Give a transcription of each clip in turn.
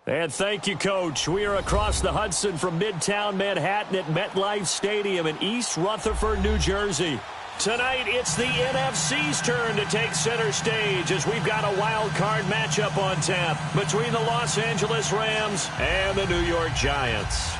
And thank you, Coach. We are across the Hudson from Midtown Manhattan at MetLife Stadium in East Rutherford, New Jersey. Tonight, it's the NFC's turn to take center stage as we've got a wild card matchup on tap between the Los Angeles Rams and the New York Giants.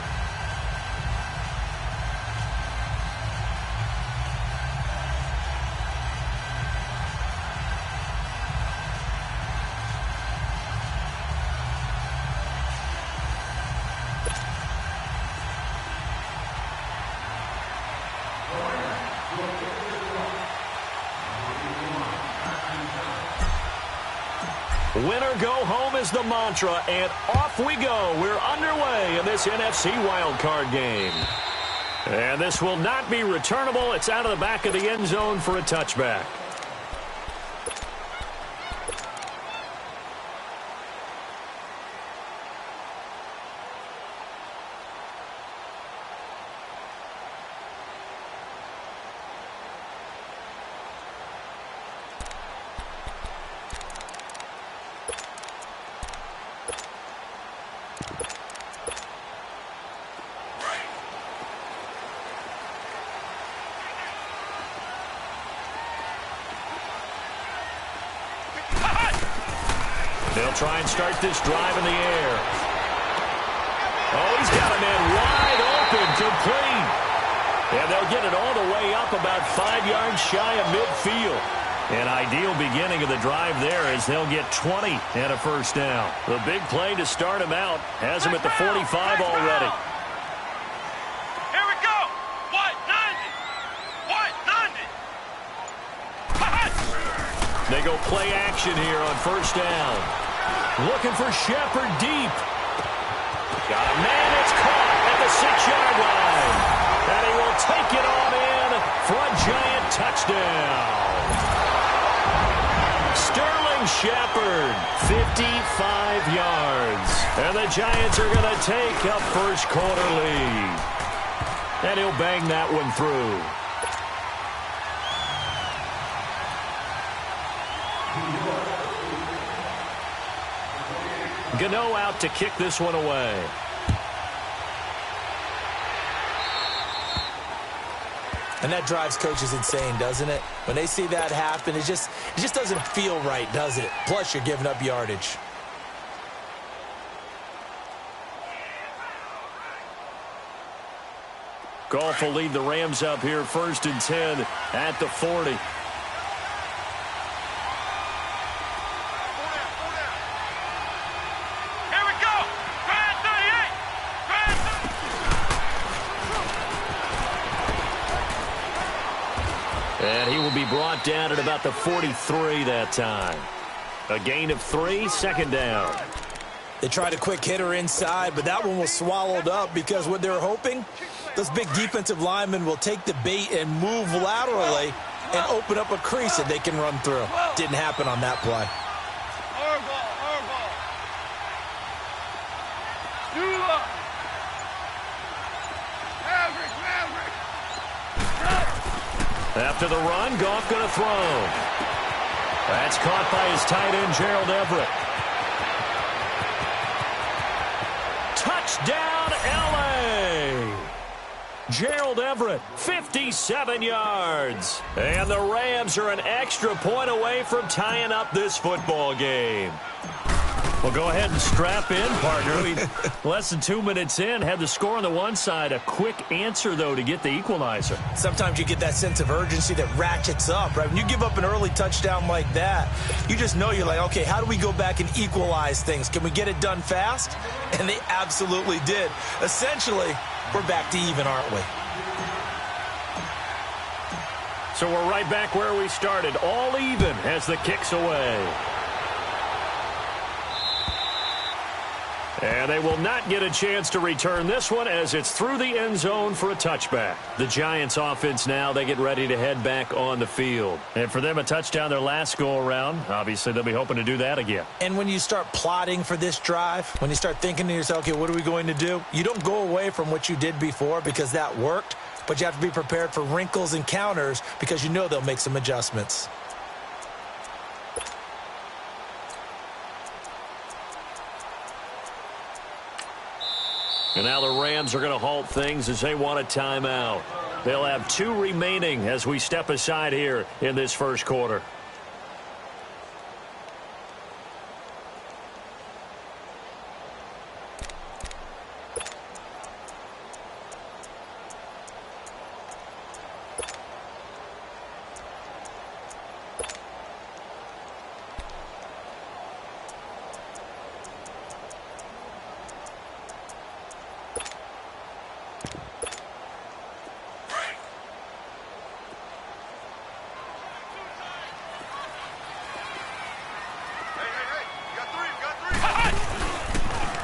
Winner go home is the mantra, and off we go. We're underway in this NFC wildcard game. And this will not be returnable. It's out of the back of the end zone for a touchback. They'll try and start this drive in the air. Oh, he's got a man wide open, complete. And they'll get it all the way up about 5 yards shy of midfield. An ideal beginning of the drive there as they'll get 20 and a first down. The big play to start him out has him at the 45 already. Here we go. 190. They go play action here on first down. Looking for Shepard deep. Got a man, it's caught at the 6-yard line. And he will take it on in for a Giant touchdown. Sterling Shepard, 55 yards. And the Giants are going to take a first quarter lead. And he'll bang that one through. Gano out to kick this one away. And that drives coaches insane, doesn't it? When they see that happen, it just doesn't feel right, does it? Plus, you're giving up yardage. Goff will lead the Rams up here 1st and 10 at the 40. And he will be brought down at about the 43 that time. A gain of 3, 2nd down. They tried a quick hitter inside, but that one was swallowed up because what they're hoping, those big defensive linemen will take the bait and move laterally and open up a crease that they can run through. Didn't happen on that play. After the run, Goff going to throw. That's caught by his tight end, Gerald Everett. Touchdown, L.A. Gerald Everett, 57 yards. And the Rams are an extra point away from tying up this football game. Well, go ahead and strap in, partner. Less than 2 minutes in, had the score on the one side. A quick answer, though, to get the equalizer. Sometimes you get that sense of urgency that ratchets up, right? When you give up an early touchdown like that, you just know you're like, okay, how do we go back and equalize things? Can we get it done fast? And they absolutely did. Essentially, we're back to even, aren't we? So we're right back where we started, all even as the kick's away. And they will not get a chance to return this one as it's through the end zone for a touchback. The Giants offense now, they get ready to head back on the field. And for them, a touchdown their last go-around. Obviously, they'll be hoping to do that again. And when you start plotting for this drive, when you start thinking to yourself, okay, what are we going to do? You don't go away from what you did before because that worked, but you have to be prepared for wrinkles and counters because you know they'll make some adjustments. And now the Rams are going to halt things as they want a timeout. They'll have 2 remaining as we step aside here in this first quarter.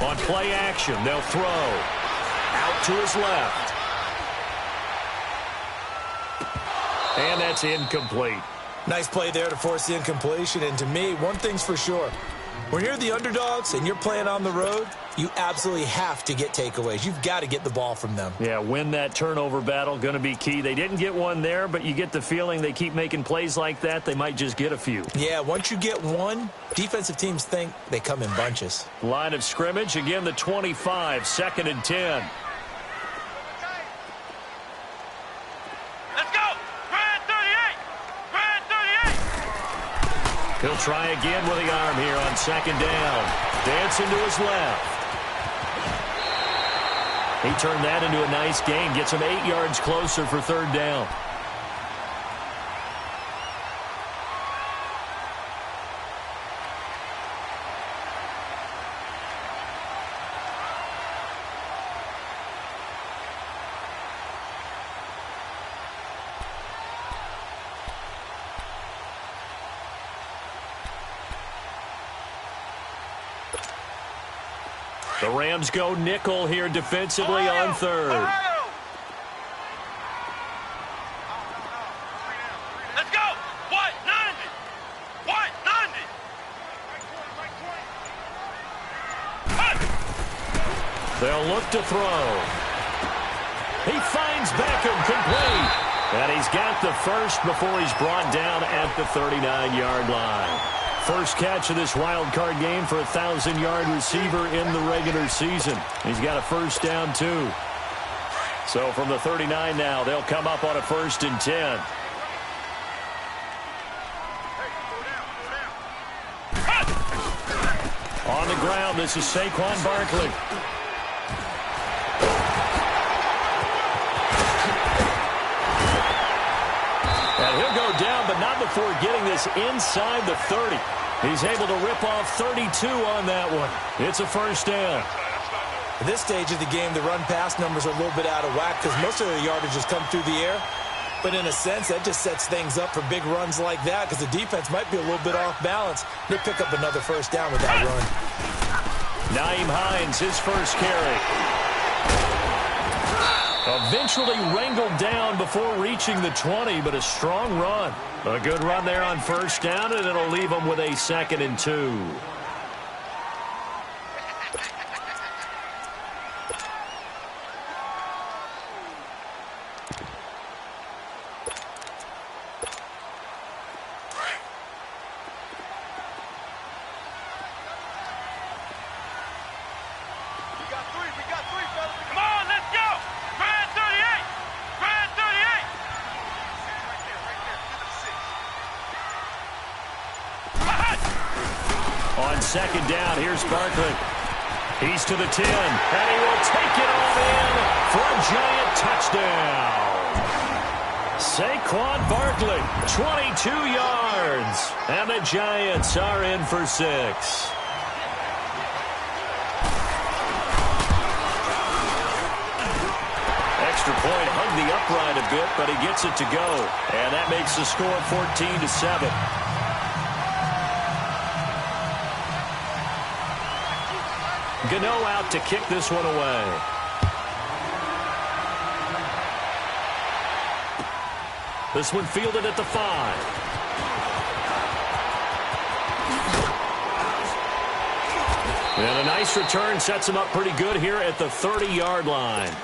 On play action, they'll throw. Out to his left. And that's incomplete. Nice play there to force the incompletion. And to me, one thing's for sure. When you're the underdogs and you're playing on the road, you absolutely have to get takeaways. You've got to get the ball from them. Yeah, win that turnover battle, going to be key. They didn't get one there, but you get the feeling they keep making plays like that, they might just get a few. Yeah, once you get one, defensive teams think they come in bunches. Line of scrimmage, again the 25, 2nd and 10. Let's go! Brad 38! Brad 38! He'll try again with the arm here on 2nd down. Dancing to his left. He turned that into a nice gain. Gets him 8 yards closer for 3rd down. The Rams go nickel here defensively on 3rd. Let's go! What? 90! What? 90! They'll look to throw. He finds Beckham complete. And he's got the first before he's brought down at the 39-yard line. First catch of this wild card game for a 1,000-yard receiver in the regular season. He's got a first down, too. So from the 39 now, they'll come up on a 1st and 10. On the ground, this is Saquon Barkley. And he'll go down, but not before getting this inside the 30. He's able to rip off 32 on that one. It's a first down. At this stage of the game, the run-pass numbers are a little bit out of whack because most of the yardage has come through the air. But in a sense, that just sets things up for big runs like that because the defense might be a little bit off balance. They pick up another first down with that run. Nyheim Hines, his first carry. Eventually wrangled down before reaching the 20, but a strong run. A good run there on first down, and it'll leave them with a 2nd and 2. On 2nd down, here's Barkley. He's to the 10, and he will take it all in for a giant touchdown. Saquon Barkley, 22 yards, and the Giants are in for 6. Extra point hugged the upright a bit, but he gets it to go, and that makes the score 14-7. Gano out to kick this one away. This one fielded at the 5. And a nice return sets him up pretty good here at the 30-yard line.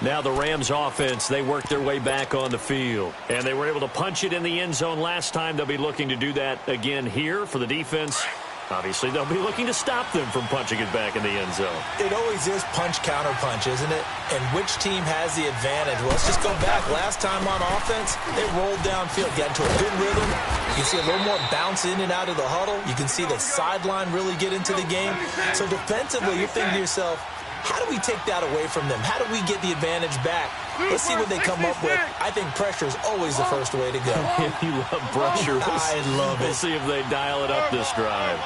Now the Rams offense, they worked their way back on the field. And they were able to punch it in the end zone last time. They'll be looking to do that again here for the defense. Obviously, they'll be looking to stop them from punching it back in the end zone. It always is punch-counter-punch, isn't it? And which team has the advantage? Well, let's just go back. Last time on offense, they rolled downfield, got into a good rhythm. You can see a little more bounce in and out of the huddle. You can see the sideline really get into the game. So defensively, you're thinking to yourself, how do we take that away from them? How do we get the advantage back? Let's see what they come up with. I think pressure is always the first way to go. You love pressure. I love it. We'll see if they dial it up this drive.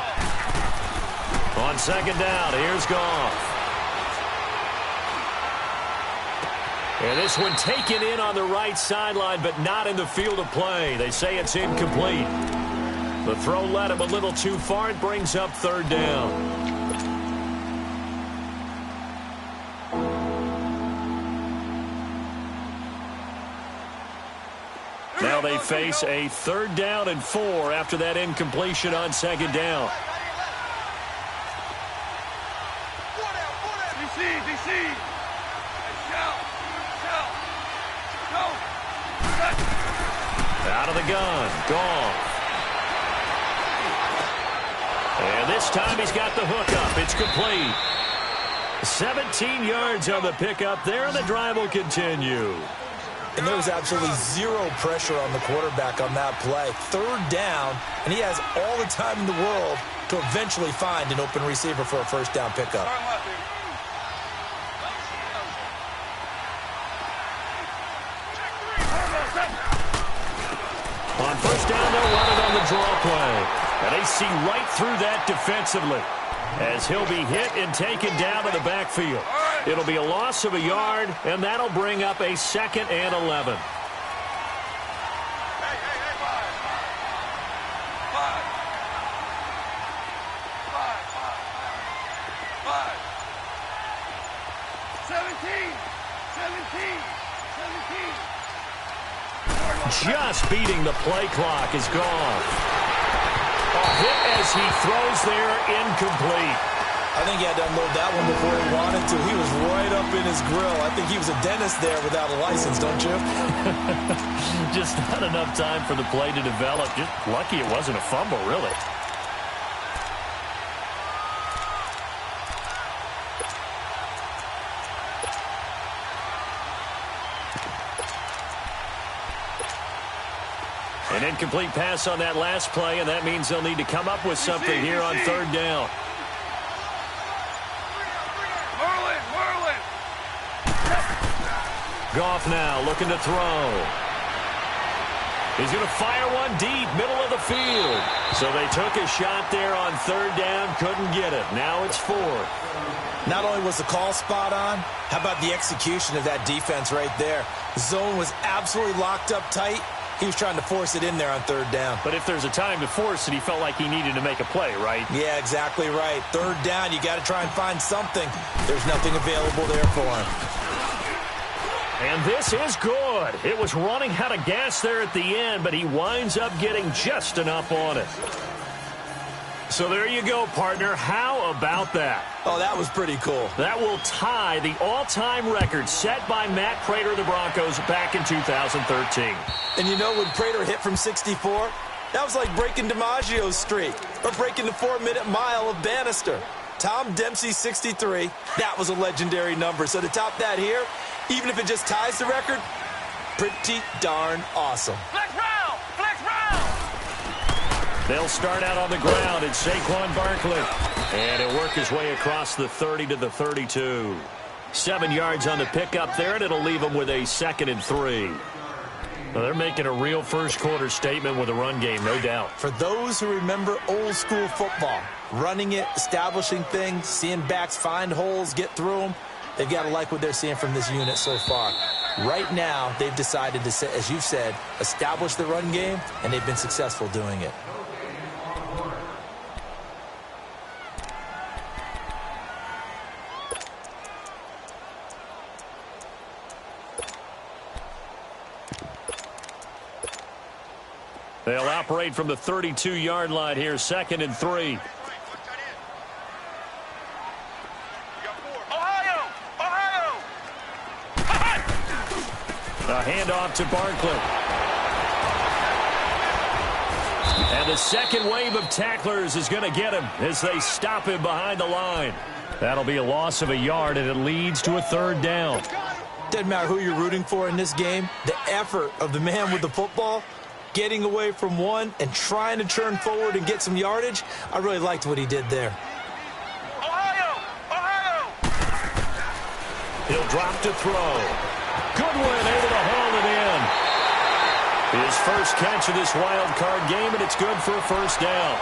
On second down, here's Goff. And this one taken in on the right sideline, but not in the field of play. They say it's incomplete. The throw led him a little too far. It brings up third down. Now they face a 3rd down and 4 after that incompletion on second down. DC. Out of the gun. Goff. And this time he's got the hook up. It's complete. 17 yards on the pickup there, and the drive will continue. And there was absolutely zero pressure on the quarterback on that play. 3rd down, and he has all the time in the world to eventually find an open receiver for a first down pickup. On first down, they'll run it on the draw play. And they see right through that defensively as he'll be hit and taken down to the backfield. It'll be a loss of a yard, and that'll bring up a 2nd and 11. Just beating the play clock is gone. A hit as he throws there, incomplete. I think he had to unload that one before he wanted to. He was right up in his grill. I think he was a dentist there without a license, don't you? Just not enough time for the play to develop. Just lucky it wasn't a fumble, really. An incomplete pass on that last play, and that means they'll need to come up with something here on 3rd down. Merlin. Goff now looking to throw. He's going to fire one deep, middle of the field. So they took a shot there on 3rd down, couldn't get it. Now it's 4th. Not only was the call spot on, how about the execution of that defense right there? The zone was absolutely locked up tight. He was trying to force it in there on 3rd down. But if there's a time to force it, he felt like he needed to make a play, right? Yeah, exactly right. 3rd down, you got to try and find something. There's nothing available there for him. And this is good. It was running out of gas there at the end, but he winds up getting just enough on it. So there you go, partner. How about that? Oh, that was pretty cool. That will tie the all-time record set by Matt Prater of the Broncos back in 2013. And you know, when Prater hit from 64, that was like breaking DiMaggio's streak or breaking the 4-minute mile of Bannister. Tom Dempsey, 63, that was a legendary number. So to top that here, even if it just ties the record, pretty darn awesome. Flex round. They'll start out on the ground. It's Saquon Barkley. And he'll work his way across the 30 to the 32. 7 yards on the pickup there, and it'll leave him with a 2nd and 3. Well, they're making a real first-quarter statement with a run game, no doubt. For those who remember old-school football, running it, establishing things, seeing backs find holes, get through them, they've got to like what they're seeing from this unit so far. Right now, they've decided to, as you've said, establish the run game, and they've been successful doing it. They'll operate from the 32-yard line here, 2nd and 3. Ohio! A handoff to Barkley. And the second wave of tacklers is going to get him as they stop him behind the line. That'll be a loss of a yard, and it leads to a third down. Doesn't matter who you're rooting for in this game. The effort of the man with the football, getting away from one and trying to turn forward and get some yardage, I really liked what he did there. Ohio! He'll drop to throw. Goodwin able to haul it in. His first catch of this wild card game, and it's good for a first down.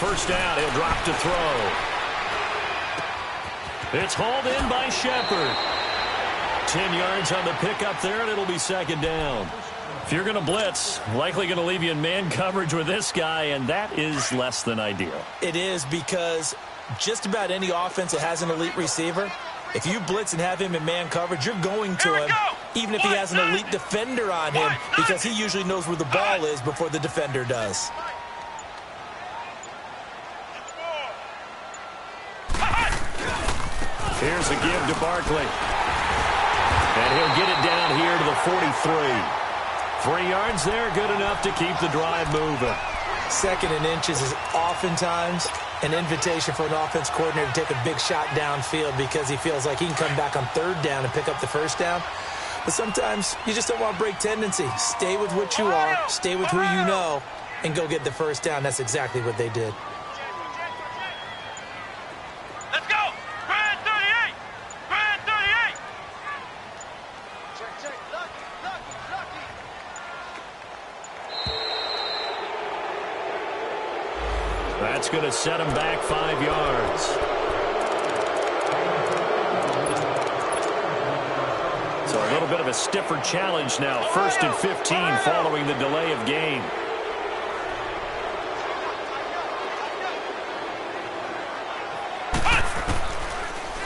First down, he'll drop to throw. It's hauled in by Shepard. 10 yards on the pickup there, and it'll be second down. If you're going to blitz, likely going to leave you in man coverage with this guy, and that is less than ideal. It is, because just about any offense that has an elite receiver, if you blitz and have him in man coverage, you're going to him, even if he has an elite defender on him, because he usually knows where the ball is before the defender does. Here's a give to Barkley. And he'll get it down here to the 43. 3 yards there, good enough to keep the drive moving. Second and inches is oftentimes an invitation for an offense coordinator to take a big shot downfield because he feels like he can come back on third down and pick up the first down. But sometimes you just don't want to break tendency. Stay with what you are, stay with who you know, and go get the first down. That's exactly what they did. That's going to set him back 5 yards. So a little bit of a stiffer challenge now. 1st and 15 following the delay of game.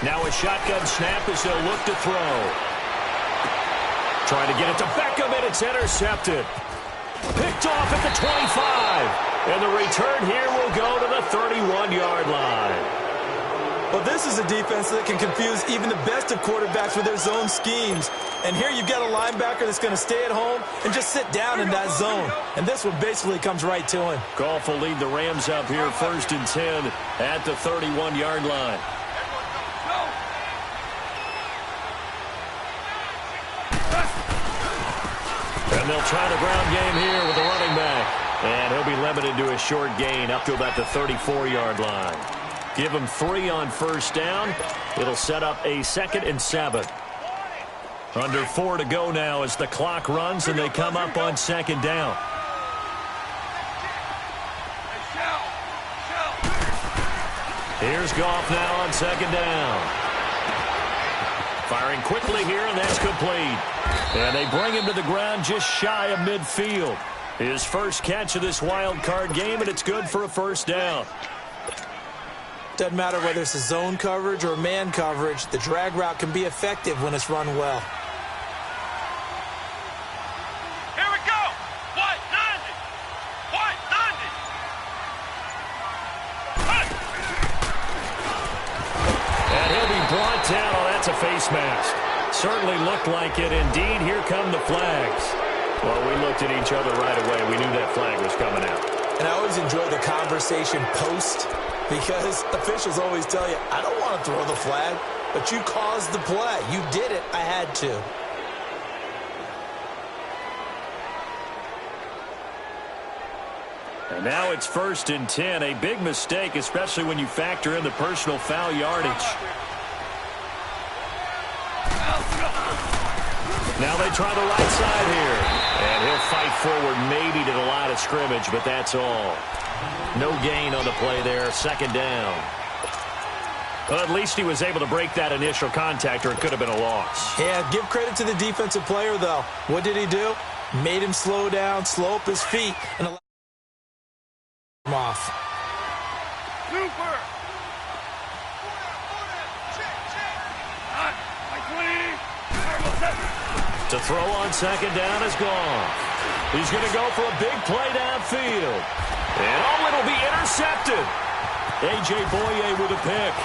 Now a shotgun snap as they'll look to throw. Trying to get it to Beckham, and it's intercepted. Picked off at the 25. And the return here will go to the 31-yard line. Well, this is a defense that can confuse even the best of quarterbacks with their zone schemes. And here you've got a linebacker that's going to stay at home and just sit down in that zone. And this one basically comes right to him. Goff will lead the Rams up here 1st and 10 at the 31-yard line. And they'll try the ground game here with the running back. And he'll be limited to a short gain up to about the 34-yard line. Give him 3 on first down. It'll set up a 2nd and 7. Under 4 to go now as the clock runs and they come up on 2nd down. Here's Goff now on 2nd down. Firing quickly here, and that's complete. And they bring him to the ground just shy of midfield. His first catch of this wild card game, and it's good for a first down. Doesn't matter whether it's a zone coverage or man coverage, the drag route can be effective when it's run well. Here we go. White 90. White 90. And he'll be brought down. Oh, that's a face mask. Certainly looked like it. Indeed, here come the flags. Well, we looked at each other right away. We knew that flag was coming out. And I always enjoy the conversation post because officials always tell you, I don't want to throw the flag, but you caused the play. You did it. I had to. And now it's 1st and 10. A big mistake, especially when you factor in the personal foul yardage. Now they try the right side here. And he'll fight forward maybe to the line of scrimmage, but that's all. No gain on the play there. 2nd down. Well, at least he was able to break that initial contact, or it could have been a loss. Yeah, give credit to the defensive player, though. What did he do? Made him slow down, slow up his feet, and allow him off. Super! To throw on second down is gone. He's going to go for a big play downfield. And oh, it'll be intercepted. A.J. Boye with a pick.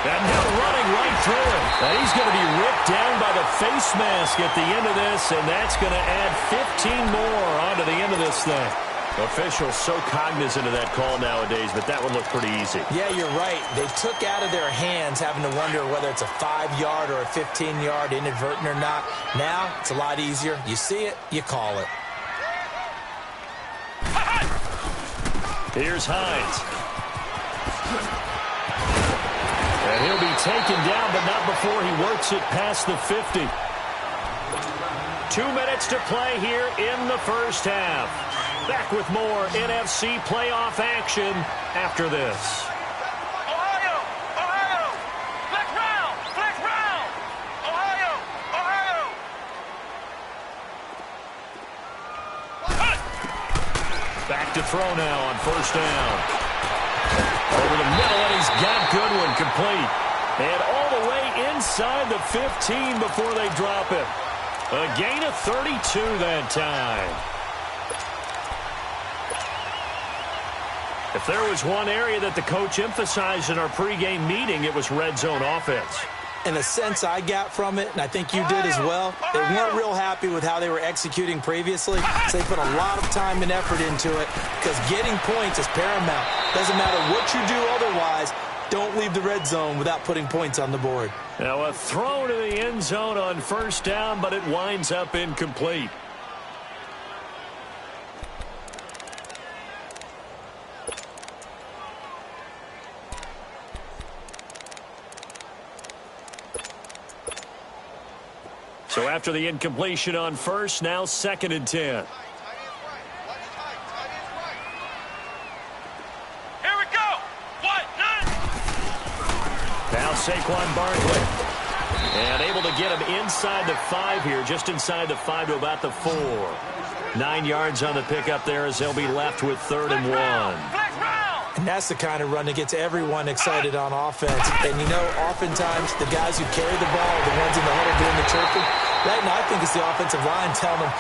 And now running right through it. And he's going to be ripped down by the face mask at the end of this, and that's going to add 15 more onto the end of this thing. Officials so cognizant of that call nowadays, but that one looked pretty easy. Yeah, you're right. They took out of their hands having to wonder whether it's a 5-yard or a 15-yard inadvertent or not. Now, it's a lot easier. You see it, you call it. Here's Hines. And he'll be taken down, but not before he works it past the 50. 2 minutes to play here in the first half. Back with more NFC playoff action after this. Ohio! Ohio! Flex round! Flex round! Ohio! Ohio! Back to throw now on first down. Over the middle, and he's got Goodwin complete. And all the way inside the 15 before they drop it. A gain of 32 that time. If there was one area that the coach emphasized in our pregame meeting, it was red zone offense. And the sense I got from it, and I think you did as well, they weren't real happy with how they were executing previously, so they put a lot of time and effort into it because getting points is paramount. Doesn't matter what you do otherwise, don't leave the red zone without putting points on the board. Now a throw to the end zone on first down, but it winds up incomplete. So after the incompletion on first, now 2nd and 10. Here we go! What? None! Now Saquon Barkley. And able to get him inside the 5 here, just inside the 5 to about the 4. 9 yards on the pickup there as they'll be left with 3rd and 1. Flex round! And that's the kind of run that gets everyone excited on offense. And, you know, oftentimes the guys who carry the ball are the ones in the huddle doing the chirping. Right now, I think it's the offensive line telling them,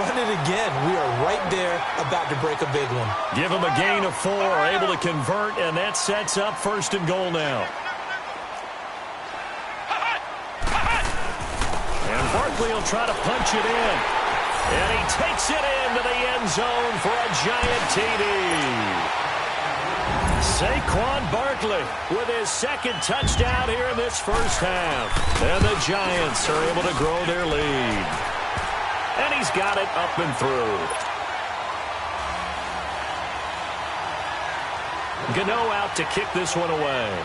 run it again. We are right there about to break a big one. Give them a gain of 4, able to convert, and that sets up 1st and goal now. And Barkley will try to punch it in. And he takes it into the end zone for a giant TD. Saquon Barkley with his 2nd touchdown here in this first half. And the Giants are able to grow their lead. And he's got it up and through. Gano out to kick this one away.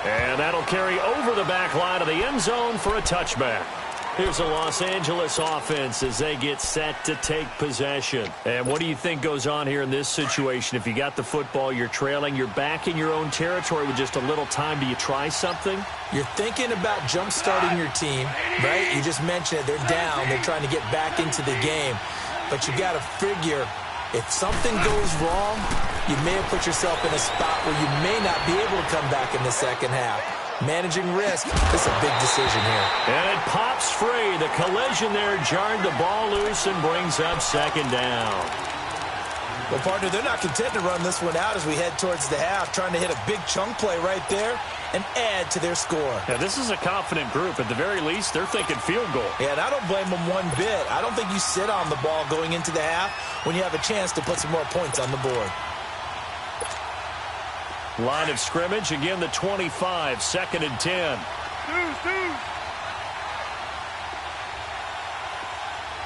And that'll carry over the back line of the end zone for a touchback. Here's the Los Angeles offense as they get set to take possession. And what do you think goes on here in this situation? If you got the football, you're trailing, you're back in your own territory with just a little time. Do you try something? You're thinking about jump-starting your team, right? You just mentioned it. They're down. They're trying to get back into the game. But you got to figure, if something goes wrong, you may have put yourself in a spot where you may not be able to come back in the second half. Managing risk, this is a big decision here. And it pops free. The collision there jarred the ball loose and brings up 2nd down. Well, partner, they're not content to run this one out as we head towards the half, trying to hit a big chunk play right there and add to their score. Now, this is a confident group. At the very least, they're thinking field goal. Yeah, and I don't blame them one bit. I don't think you sit on the ball going into the half when you have a chance to put some more points on the board. Line of scrimmage, again, the 25, 2nd and 10. Deuce.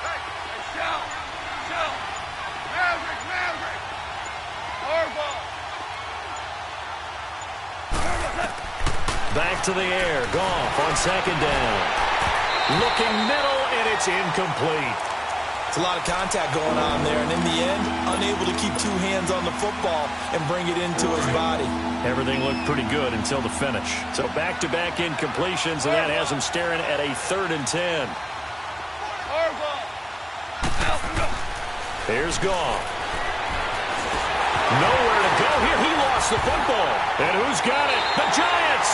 Hey, shout. Maverick. Hardball. Back to the air. Goff on 2nd down. Looking middle, and it's incomplete. It's a lot of contact going on there, and in the end, unable to keep two hands on the football and bring it into his body. Everything looked pretty good until the finish. So back-to-back incompletions, and that has him staring at a 3rd and 10. Here's Goff. Nowhere to go here. He lost the football. And who's got it? The Giants!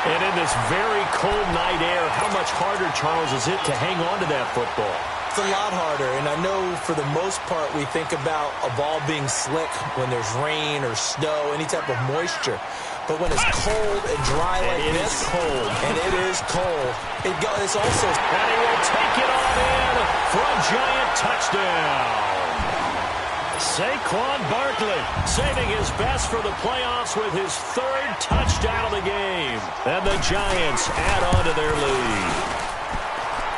And in this very cold night air, how much harder, Charles, is it to hang on to that football? It's a lot harder, and I know for the most part we think about a ball being slick when there's rain or snow, any type of moisture. But when it's cold and dry like this, it's cold. And it is cold, it's also... And he will take it on in for a Giant touchdown. Saquon Barkley saving his best for the playoffs with his 3rd touchdown of the game. And the Giants add on to their lead.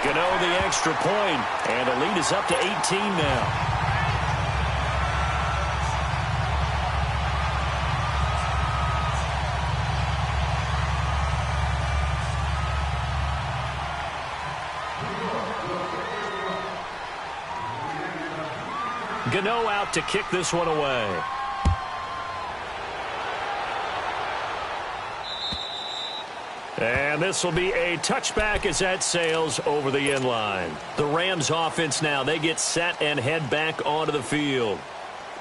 Gano the extra point, and the lead is up to 18 now. Gano out to kick this one away. And this will be a touchback as that sails over the end line. The Rams offense now, they get set and head back onto the field.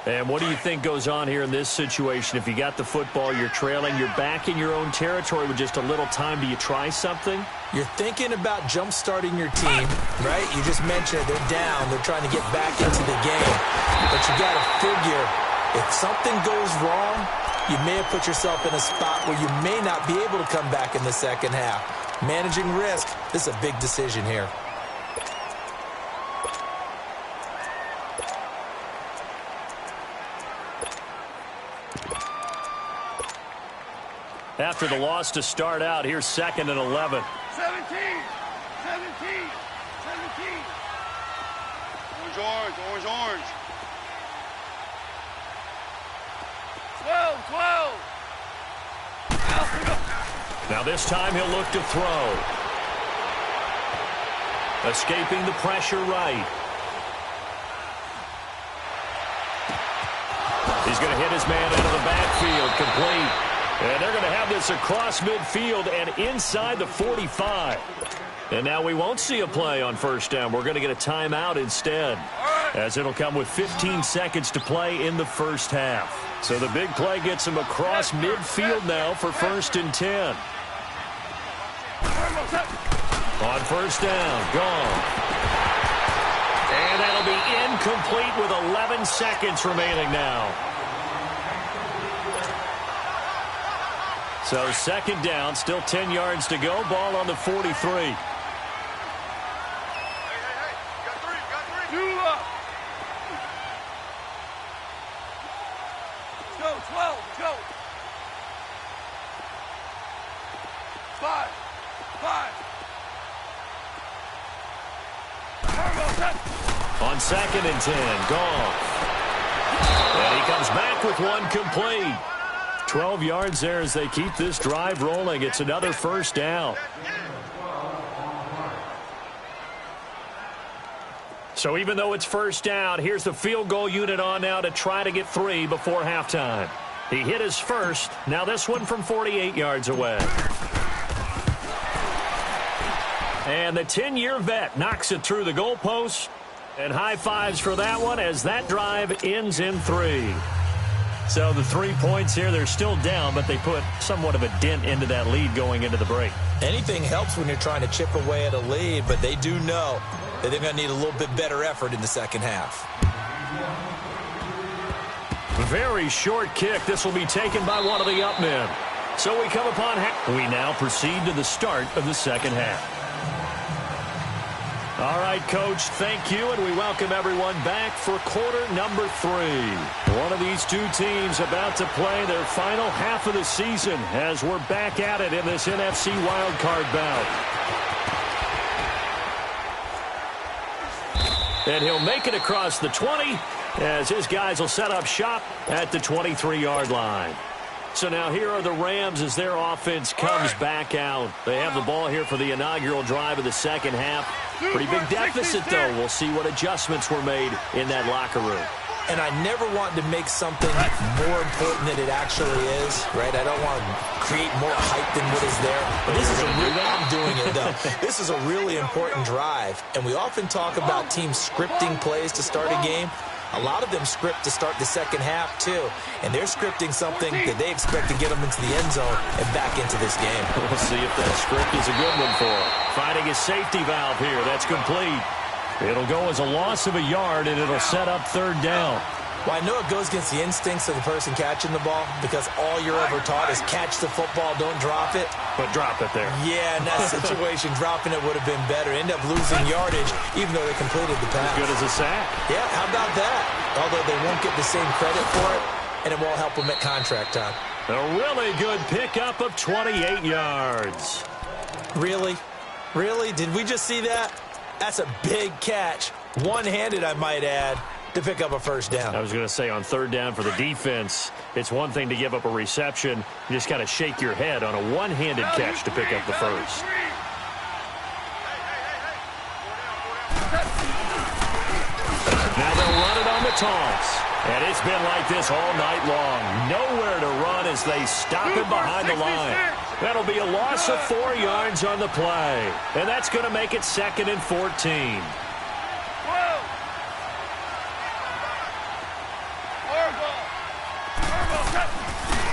And what do you think goes on here in this situation? If you got the football, you're trailing, you're back in your own territory with just a little time. Do you try something? You're thinking about jump-starting your team, right? You just mentioned they're down. They're trying to get back into the game. But you got to figure, if something goes wrong, you may have put yourself in a spot where you may not be able to come back in the second half. Managing risk, this is a big decision here. After the loss to start out, here's 2nd and 11. 17. Orange. 12. Now this time he'll look to throw. Escaping the pressure right. He's going to hit his man out of the backfield, complete. And they're going to have this across midfield and inside the 45. And now we won't see a play on 1st down. We're going to get a timeout instead, as it'll come with 15 seconds to play in the 1st half. So the big play gets him across midfield now for 1st and 10. On 1st down, gone. And that'll be incomplete with 11 seconds remaining now. So 2nd down, still 10 yards to go. Ball on the 43. Hey, you got 3. 2 up. Let's go, 12, let's go. 5. On 2nd and 10, gone. And he comes back with one complete. 12 yards there as they keep this drive rolling. It's another 1st down. So even though it's 1st down, here's the field goal unit on now to try to get 3 before halftime. He hit his first. Now this one from 48 yards away. And the 10-year vet knocks it through the goalpost. And high fives for that one as that drive ends in 3. So the 3 points here, they're still down, but they put somewhat of a dent into that lead going into the break. Anything helps when you're trying to chip away at a lead, but they do know that they're going to need a little bit better effort in the second half. Very short kick. This will be taken by one of the up men. So we come upon we now proceed to the start of the second half. All right, Coach, thank you, and we welcome everyone back for quarter number 3. One of these two teams about to play their final half of the season as we're back at it in this NFC wildcard bout. And he'll make it across the 20 as his guys will set up shop at the 23-yard line. So now here are the Rams as their offense comes back out. They have the ball here for the inaugural drive of the second half. Pretty big deficit, though. We'll see what adjustments were made in that locker room. And I never want to make something more important than it actually is, right? I don't want to create more hype than what is there. But this is I'm doing it, though. This is a really important drive. And we often talk about teams scripting plays to start a game. A lot of them script to start the second half, too. And they're scripting something that they expect to get them into the end zone and back into this game. We'll see if that script is a good one for him. Finding his safety valve here. That's complete. It'll go as a loss of a yard, and it'll set up third down. Well, I know it goes against the instincts of the person catching the ball because all you're ever taught is catch the football, don't drop it. But drop it there. Yeah, in that situation, dropping it would have been better. End up losing yardage, even though they completed the pass. As good as a sack. Yeah, how about that? Although they won't get the same credit for it, and it won't help them at contract time. A really good pickup of 28 yards. Really? Really? Did we just see that? That's a big catch. One-handed, I might add, to pick up a first down. I was going to say on third down for the defense, it's one thing to give up a reception. You just got to shake your head on a one-handed catch to pick up the first. Now they'll run it on the toss. And it's been like this all night long. Nowhere to run as they stop him behind the line. That'll be a loss of 4 yards on the play. And that's going to make it 2nd and 14.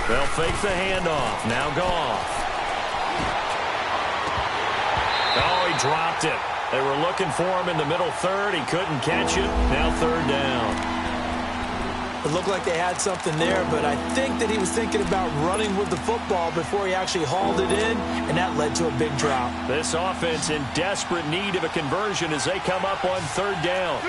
They'll fake the handoff. Now Goff. Oh, he dropped it. They were looking for him in the middle third. He couldn't catch it. Now third down. It looked like they had something there, but I think that he was thinking about running with the football before he actually hauled it in, and that led to a big drop. This offense in desperate need of a conversion as they come up on third down.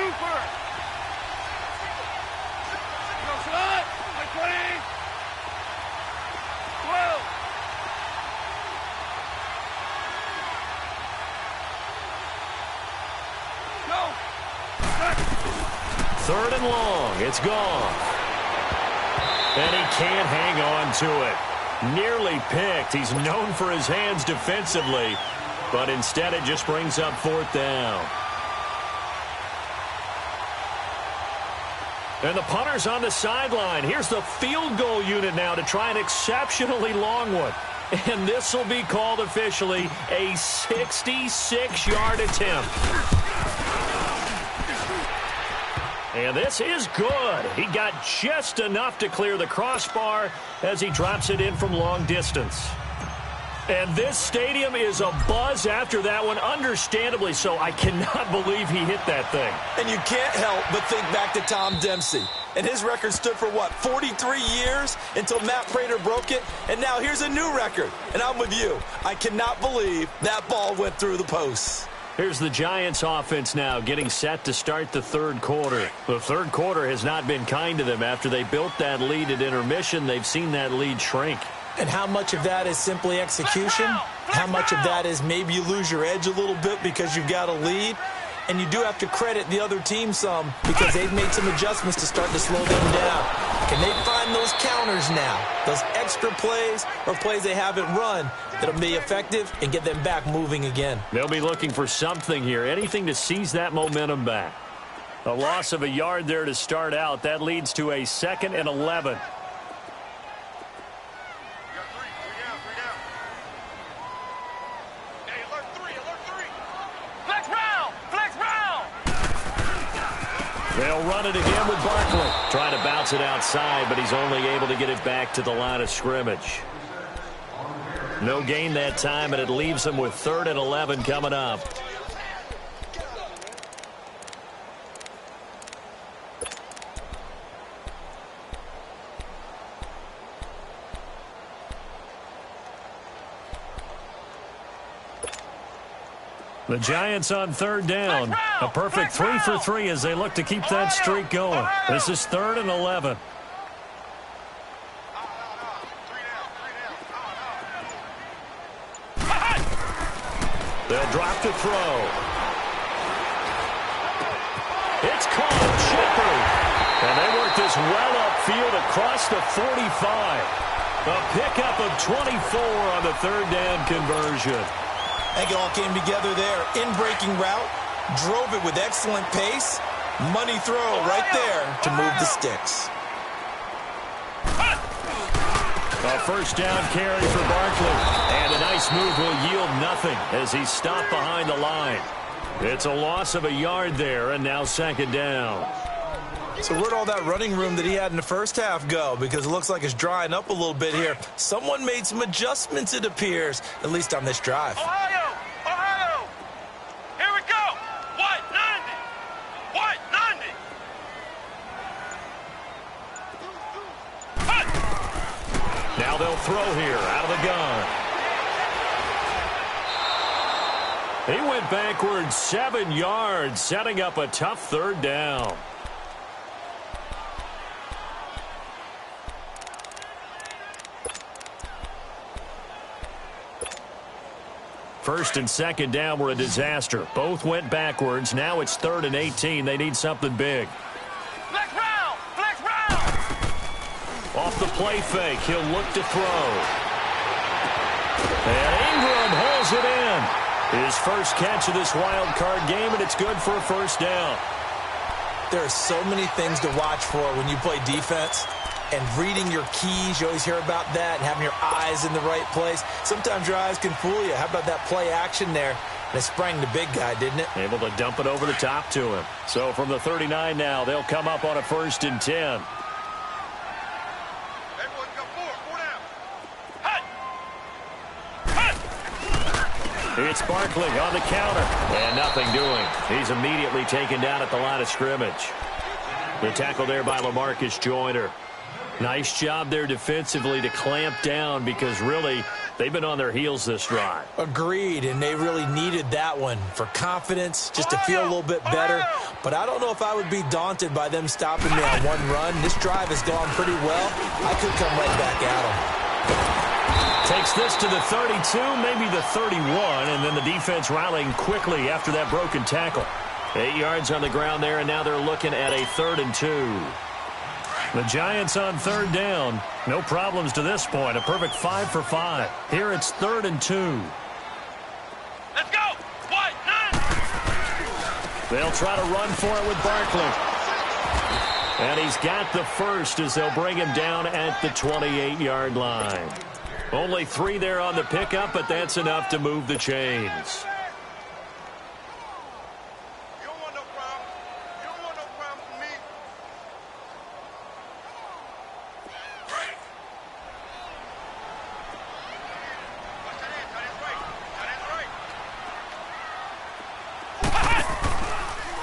Third and long. It's gone. And he can't hang on to it. Nearly picked. He's known for his hands defensively, but instead it just brings up fourth down. And the punter's on the sideline. Here's the field goal unit now to try an exceptionally long one. And this will be called officially a 66-yard attempt. And this is good. He got just enough to clear the crossbar as he drops it in from long distance. And this stadium is abuzz after that one, understandably so. I cannot believe he hit that thing. And you can't help but think back to Tom Dempsey. And his record stood for, what, 43 years until Matt Prater broke it? And now here's a new record. And I'm with you. I cannot believe that ball went through the posts. Here's the Giants offense now getting set to start the third quarter. The third quarter has not been kind to them. After they built that lead at intermission, they've seen that lead shrink. And how much of that is simply execution? How much of that is maybe you lose your edge a little bit because you've got a lead? And you do have to credit the other team some because they've made some adjustments to start to slow them down. Can they find those counters now, those extra plays or plays they haven't run that'll be effective and get them back moving again? They'll be looking for something here, anything to seize that momentum back. A loss of a yard there to start out. That leads to a 2nd and 11. They'll run it again with Barkley. Trying to bounce it outside, but he's only able to get it back to the line of scrimmage. No gain that time, and it leaves him with 3rd and 11 coming up. The Giants on third down. A perfect 3 for 3 as they look to keep that streak going. This is 3rd and 11. They'll drop to throw. It's caught. Shepard. And they work this well upfield across the 45. A pickup of 24 on the third down conversion. I think it all came together there. In-breaking route, Drove it with excellent pace. Money throw right there to move the sticks. A first down carry for Barkley. And a nice move will yield nothing as he's stopped behind the line. It's a loss of a yard there, and now second down. So where'd all that running room that he had in the first half go? Because it looks like it's drying up a little bit here. Someone made some adjustments, it appears, at least on this drive. Ohio! Ohio! Here we go! White 90! White 90! Now they'll throw here out of the gun. He went backwards 7 yards, setting up a tough third down. First and second down were a disaster. Both went backwards. Now it's 3rd and 18. They need something big. Flex round! Flex round! Off the play fake, he'll look to throw. And Ingram hauls it in. His first catch of this wild card game, and it's good for a first down. There are so many things to watch for when you play defense. And reading your keys, you always hear about that, and having your eyes in the right place. Sometimes your eyes can fool you. How about that play action there? And it sprang the big guy, didn't it? Able to dump it over the top to him. So from the 39 now, they'll come up on a 1st and 10. Everyone go four down. Hut! Hut! It's Barkley on the counter. And nothing doing. He's immediately taken down at the line of scrimmage. The tackle there by LaMarcus Joyner. Nice job there defensively to clamp down because really they've been on their heels this drive. Agreed, and they really needed that one for confidence, just to feel a little bit better. But I don't know if I would be daunted by them stopping me on one run. This drive has gone pretty well. I could come right back at them. Takes this to the 32, maybe the 31, and then the defense rallying quickly after that broken tackle. 8 yards on the ground there, and now they're looking at a 3rd and 2. The Giants on 3rd down. No problems to this point. A perfect 5 for 5. Here it's 3rd and 2. Let's go! White 90! They'll try to run for it with Barkley. And he's got the first as they'll bring him down at the 28-yard line. Only 3 there on the pickup, but that's enough to move the chains.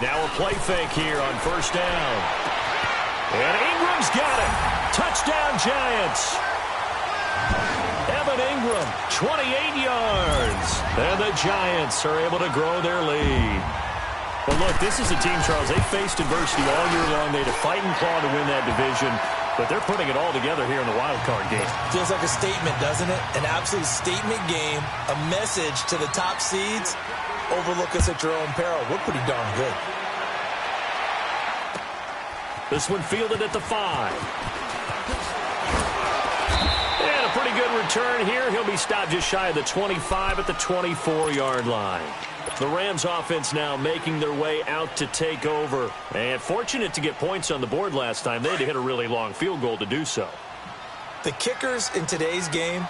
Now a play fake here on 1st down. And Ingram's got it. Touchdown, Giants. Evan Ingram, 28 yards. And the Giants are able to grow their lead. But look, this is a team, Charles, they faced adversity all year long. They had to fight and claw to win that division. But they're putting it all together here in the wild card game. Feels like a statement, doesn't it? An absolute statement game. A message to the top seeds. Overlook us at your own peril. We're pretty darn good. This one fielded at the 5. And a pretty good return here. He'll be stopped just shy of the 25 at the 24-yard line. The Rams offense now making their way out to take over. And fortunate to get points on the board last time. They had to hit a really long field goal to do so. The kickers in today's game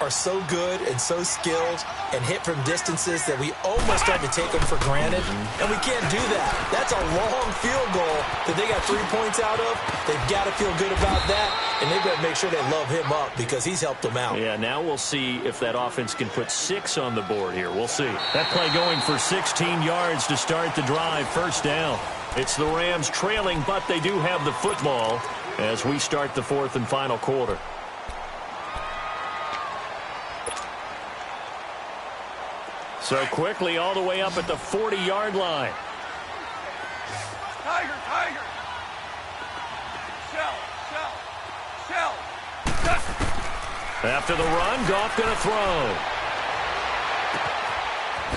are so good and so skilled and hit from distances that we almost start to take them for granted, and we can't do that. That's a long field goal that they got 3 points out of. They've got to feel good about that, and they've got to make sure they love him up because he's helped them out. Yeah, now we'll see if that offense can put 6 on the board here. We'll see. That play going for 16 yards to start the drive. 1st down. It's the Rams trailing, but they do have the football as we start the 4th and final quarter. So quickly all the way up at the 40-yard line. Tiger, Tiger! Shell! After the run, Goff going to throw.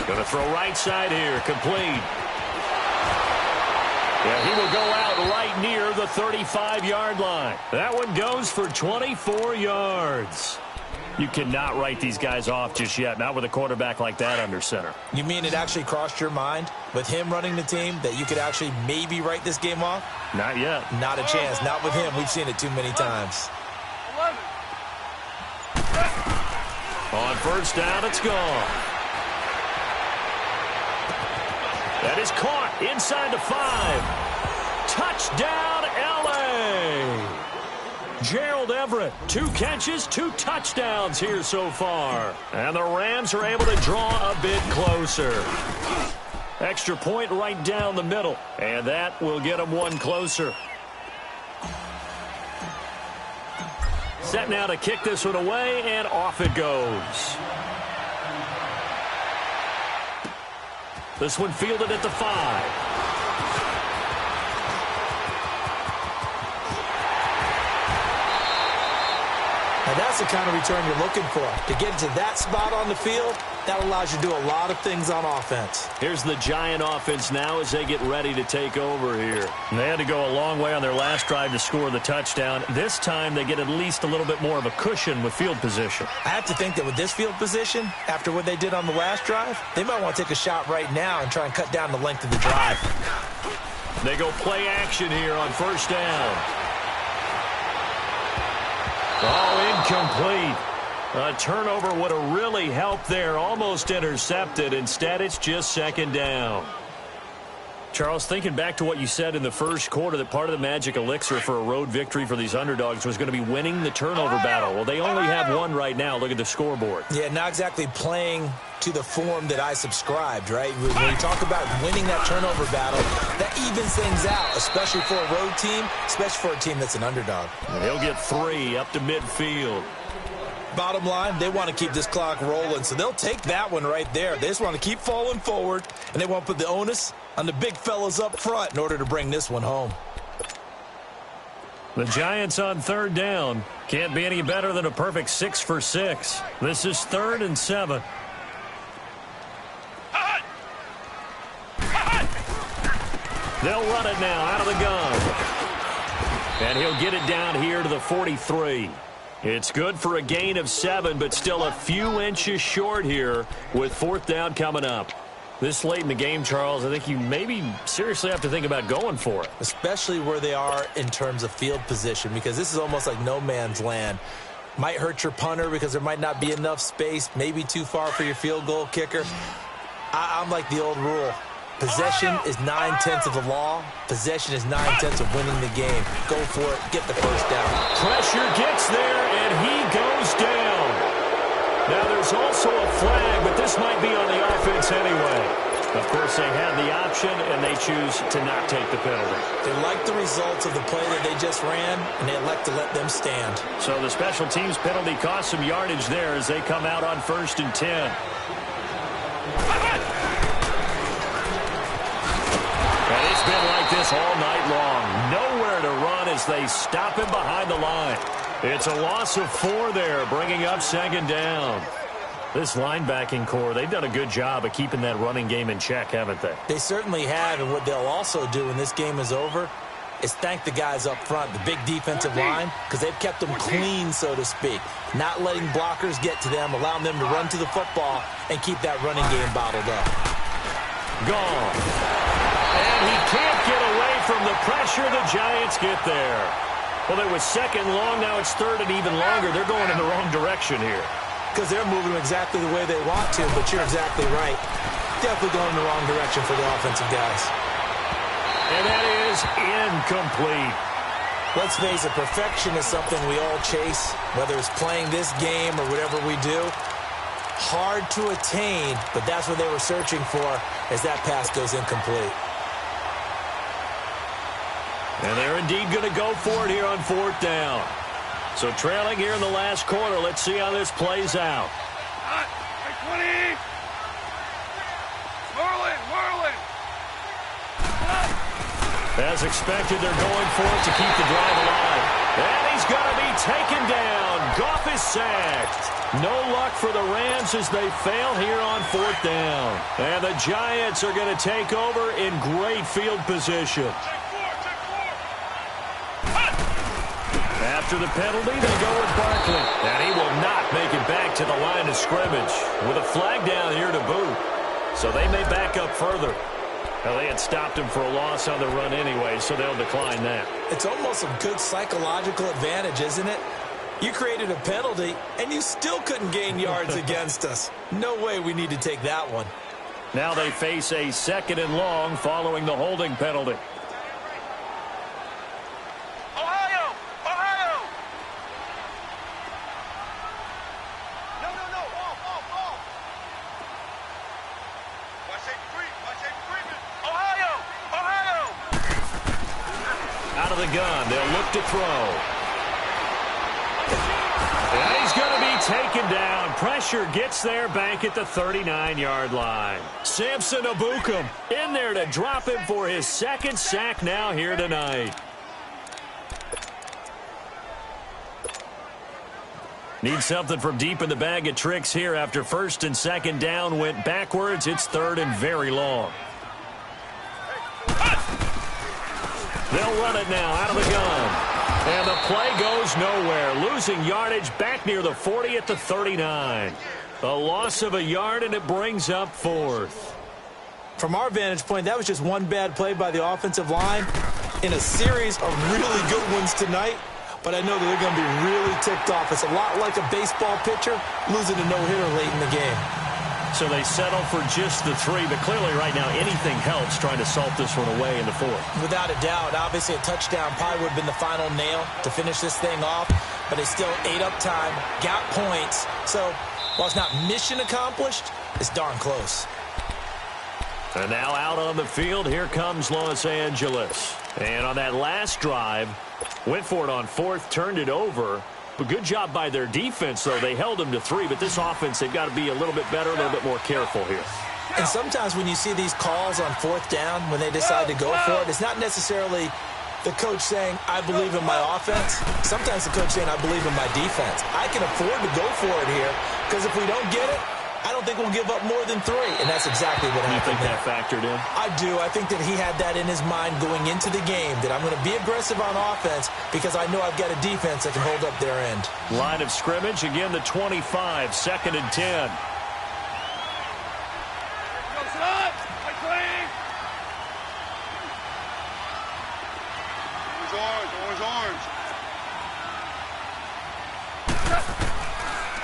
Going to throw right side here, complete. Yeah, he will go out right near the 35-yard line. That one goes for 24 yards. You cannot write these guys off just yet, not with a quarterback like that under center. You mean it actually crossed your mind with him running the team that you could actually maybe write this game off? Not yet. Not a chance. Not with him. We've seen it too many times. On first down, it's gone. That is caught inside the 5. Touchdown, L.A. Gerald Everett, 2 catches, 2 touchdowns here so far. And the Rams are able to draw a bit closer. Extra point right down the middle. And that will get them 1 closer. Set now to kick this one away, and off it goes. This one fielded at the 5. Now that's the kind of return you're looking for. To get into that spot on the field, that allows you to do a lot of things on offense. Here's the Giant offense now as they get ready to take over here. And they had to go a long way on their last drive to score the touchdown. This time they get at least a little bit more of a cushion with field position. I have to think that with this field position, after what they did on the last drive, they might want to take a shot right now and try and cut down the length of the drive. They go play action here on first down. Oh, incomplete. A turnover would have really helped there. Almost intercepted. Instead, it's just second down. Charles, thinking back to what you said in the first quarter, that part of the magic elixir for a road victory for these underdogs was going to be winning the turnover battle. Well, they only have 1 right now. Look at the scoreboard. Yeah, not exactly playing to the form that I subscribed, right? When you talk about winning that turnover battle, that evens things out, especially for a road team, especially for a team that's an underdog. And he'll get 3 up to midfield. Bottom line, they want to keep this clock rolling, so they'll take that one right there. They just want to keep falling forward, and they want to put the onus on the big fellas up front in order to bring this one home. The Giants on third down. Can't be any better than a perfect 6 for 6. This is 3rd and 7. They'll run it now out of the gun. And he'll get it down here to the 43. It's good for a gain of 7, but still a few inches short here with 4th down coming up. This late in the game, Charles, I think you maybe seriously have to think about going for it. Especially where they are in terms of field position, because this is almost like no man's land. Might hurt your punter because there might not be enough space, maybe too far for your field goal kicker. I'm like the old rule. Possession is 9/10 of the law. Possession is 9/10 of winning the game. Go for it. Get the first down. Pressure gets there, and he goes down. Now, there's also a flag, but this might be on the offense anyway. Of course, they had the option, and they choose to not take the penalty. They like the results of the play that they just ran, and they elect to let them stand. So the special teams penalty cost some yardage there as they come out on 1st and 10. And it's been like this all night long. Nowhere to run as they stop him behind the line. It's a loss of 4 there, bringing up 2nd down. This linebacking core, they've done a good job of keeping that running game in check, haven't they? They certainly have, and what they'll also do when this game is over is thank the guys up front, the big defensive line, because they've kept them clean, so to speak. Not letting blockers get to them, allowing them to run to the football and keep that running game bottled up. Gone. And he can't get away from the pressure. The Giants get there. Well, it was 2nd long. Now it's 3rd and even longer. They're going in the wrong direction here. Because they're moving exactly the way they want to, but you're exactly right. Definitely going in the wrong direction for the offensive guys. And that is incomplete. Let's face it, perfection is something we all chase, whether it's playing this game or whatever we do. Hard to attain, but that's what they were searching for as that pass goes incomplete. And they're indeed going to go for it here on 4th down. So trailing here in the last quarter. Let's see how this plays out. 20. Whirling. As expected, they're going for it to keep the drive alive. And he's going to be taken down. Goff is sacked. No luck for the Rams as they fail here on 4th down. And the Giants are going to take over in great field position. After the penalty, they go with Barkley. And he will not make it back to the line of scrimmage with a flag down here to boot. So they may back up further. Well, they had stopped him for a loss on the run anyway, so they'll decline that. It's almost a good psychological advantage, isn't it? You created a penalty, and you still couldn't gain yards against us. No way we need to take that one. Now they face a 2nd and long following the holding penalty. Ohio! Ohio! No, off. Watch that creep. Ohio! Out of the gun, they'll look to throw. And he's going to be taken down. Pressure gets there back at the 39-yard line. Samson Abukum in there to drop him for his 2nd sack now here tonight. Need something from deep in the bag of tricks here after 1st and 2nd down went backwards. It's 3rd and very long. They'll run it now out of the gun. And the play goes nowhere. Losing yardage back near the 40 at the 39. A loss of a yard, and it brings up 4th. From our vantage point, that was just one bad play by the offensive line in a series of really good ones tonight. But I know that they're going to be really ticked off. It's a lot like a baseball pitcher losing a no-hitter late in the game. So they settle for just the 3, but clearly right now anything helps trying to salt this one away in the 4th. Without a doubt, obviously a touchdown probably would have been the final nail to finish this thing off, but they still ate up time, got points. So while it's not mission accomplished, it's darn close. And now out on the field, here comes Los Angeles. And on that last drive, went for it on 4th, turned it over. But good job by their defense, though. They held them to 3, but this offense, they've got to be a little bit better, a little bit more careful here. And sometimes when you see these calls on 4th down, when they decide to go for it, it's not necessarily the coach saying, I believe in my offense. Sometimes the coach saying, I believe in my defense. I can afford to go for it here, because if we don't get it, I don't think we'll give up more than 3. And that's exactly what happened. You think that factored in? I do. I think that he had that in his mind going into the game, that I'm going to be aggressive on offense because I know I've got a defense that can hold up their end. Line of scrimmage, again the 25, 2nd and 10. Orange.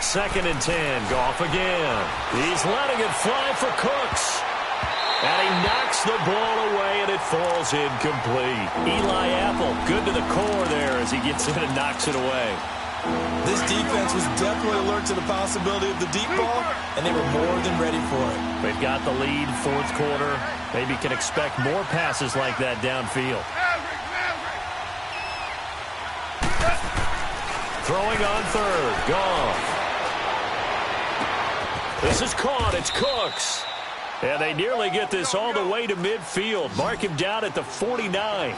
2nd and 10. Goff again. He's letting it fly for Cooks. And he knocks the ball away, and it falls incomplete. Eli Apple, good to the core there as he gets in and knocks it away. This defense was definitely alert to the possibility of the deep ball, and they were more than ready for it. They've got the lead, 4th quarter. Maybe can expect more passes like that downfield. Throwing on 3rd. Goff. This is caught. It's Cooks. And they nearly get this all the way to midfield. Mark him down at the 49.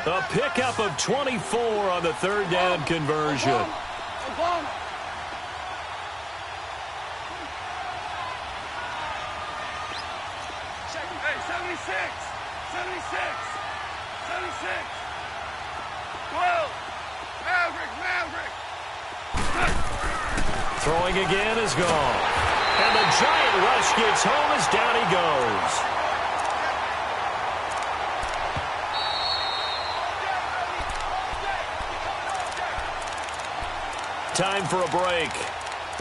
A pickup of 24 on the 3rd down conversion. Hey, 76. 12. Maverick. Throwing again is gone. And the giant rush gets home as down he goes. Time for a break.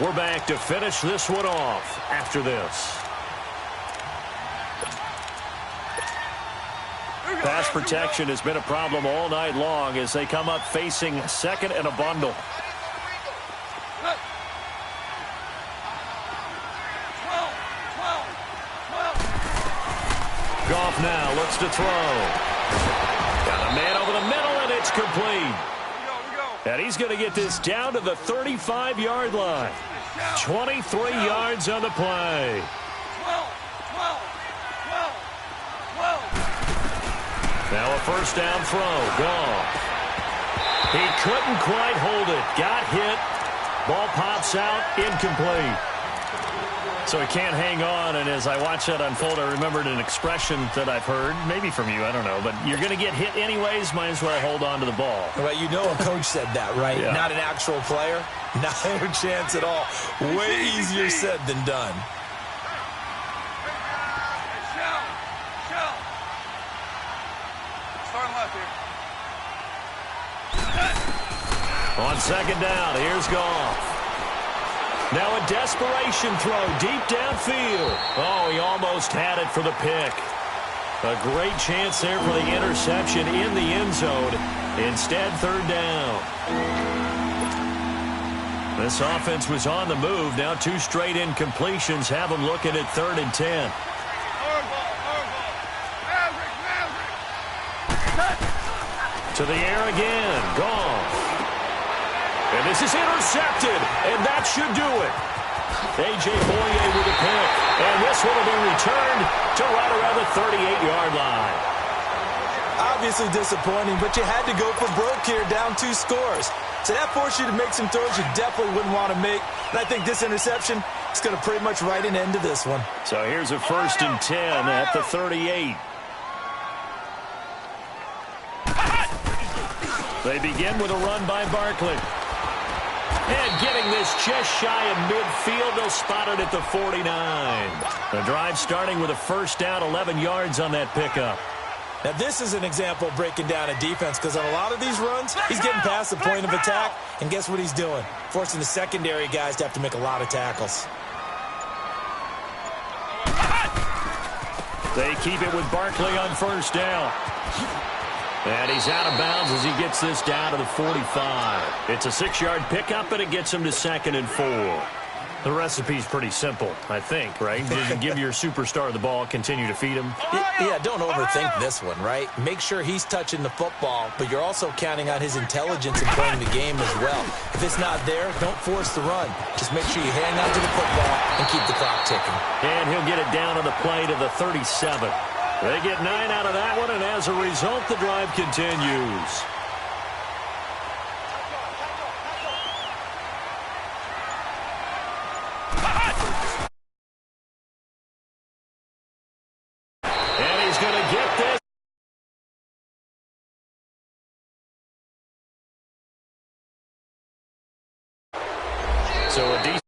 We're back to finish this one off after this. Pass protection has been a problem all night long as they come up facing 2nd and a bundle. Goff now looks to throw. Got a man over the middle, and it's complete. And he's going to get this down to the 35-yard line. 23 yards on the play. Now a 1st down throw. Goff. He couldn't quite hold it. Got hit. Ball pops out. Incomplete. So he can't hang on, and as I watch that unfold, I remembered an expression that I've heard, maybe from you, I don't know, but you're going to get hit anyways, might as well hold on to the ball. Well, you know a coach said that, right? Yeah. Not an actual player. Not a chance at all. Way easier said than done. Starting left here. On second down, here's Goff. Now a desperation throw deep downfield. Oh, he almost had it for the pick. A great chance there for the interception in the end zone. Instead, third down. This offense was on the move. Now 2 straight incompletions have them looking at 3rd and 10. To the air again. Goff. And this is intercepted, and that should do it. A.J. Boye with a pick, and this one will be returned to right around the 38-yard line. Obviously disappointing, but you had to go for broke here, down 2 scores. So that forced you to make some throws you definitely wouldn't want to make. And I think this interception is going to pretty much write an end to this one. So here's a 1st and 10 at the 38. They begin with a run by Barkley. And getting this just shy of midfield, they'll spot it at the 49. The drive starting with a 1st down, 11 yards on that pickup. Now, this is an example of breaking down a defense, because on a lot of these runs, he's getting past the point of attack, and guess what he's doing? Forcing the secondary guys to have to make a lot of tackles. They keep it with Barkley on 1st down. And he's out of bounds as he gets this down to the 45. It's a 6-yard pickup, and it gets him to 2nd and 4. The recipe's pretty simple, I think, right? Just give your superstar the ball, continue to feed him. Yeah, don't overthink this one, right? Make sure he's touching the football, but you're also counting on his intelligence in playing the game as well. If it's not there, don't force the run. Just make sure you hang on to the football and keep the clock ticking. And he'll get it down on the play to the 37. They get 9 out of that one, and as a result, the drive continues. And he's going to get this. So a decent